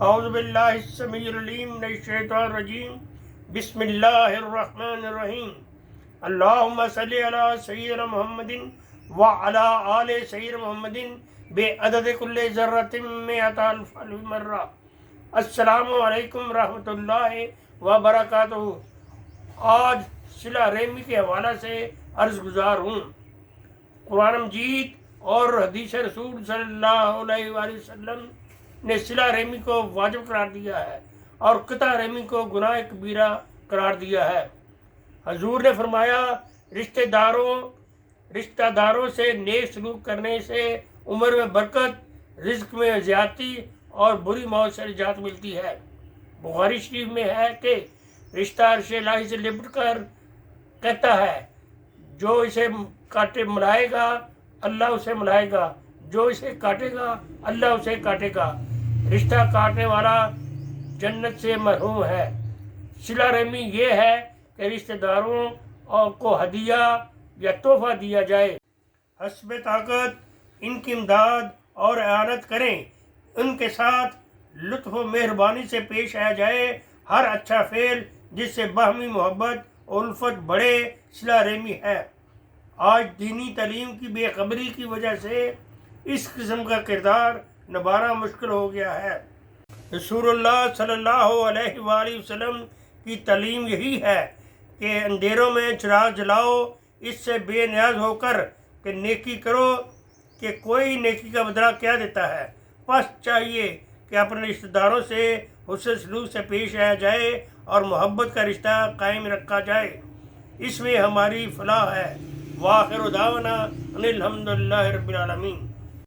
اعوذ باللہ السمیع العلیم من الشیطان الرجیم بسم اللہ الرحمن الرحیم اللہم صلی علی سیدنا محمد وعلی آل سیدنا محمد بعدد کل ذرۃ مئۃ الف مرہ۔ السلام علیکم رحمۃ اللہ وبرکاتہ۔ آج صلہ رحمی کے حوالہ سے عرض گزار ہوں۔ قرآن مجید اور حدیث رسول صلی اللہ علیہ وآلہ وسلم نے صلہ رحمی کو واجب قرار دیا ہے اور قطع رحمی کو گناہ کبیرہ قرار دیا ہے۔ حضور نے فرمایا، رشتہ داروں سے نیک سلوک کرنے سے عمر میں برکت، رزق میں زیادتی اور بری موت سے نجات ملتی ہے۔ بخاری شریف میں ہے کہ رشتہ عرش الہی سے لپٹ کر کہتا ہے، جو اسے کاٹے ملائے گا اللہ اسے ملائے گا، جو اسے کاٹے گا اللہ اسے کاٹے گا۔ رشتہ کاٹنے والا جنت سے محروم ہے۔ صلہ رحمی یہ ہے کہ رشتہ داروں کو ہدیہ یا تحفہ دیا جائے، حسب طاقت ان کی امداد اور اعانت کریں، ان کے ساتھ لطف و مہربانی سے پیش آیا جائے۔ ہر اچھا فعل جس سے باہمی محبت اور الفت بڑھے صلہ رحمی ہے۔ آج دینی تعلیم کی بے خبری کی وجہ سے اس قسم کا کردار نبھانا مشکل ہو گیا ہے۔ رسول اللہ صلی اللہ علیہ وآلہ وسلم کی تعلیم یہی ہے کہ اندھیروں میں چراغ جلاؤ، اس سے بے نیاز ہو کر کہ نیکی کرو کہ کوئی نیکی کا بدلہ کیا دیتا ہے۔ بس چاہیے کہ اپنے رشتہ داروں سے حسن سلوک سے پیش آیا جائے اور محبت کا رشتہ قائم رکھا جائے، اس میں ہماری فلاح ہے۔ وآخر دعوانا ان الحمد للہ رب العالمین۔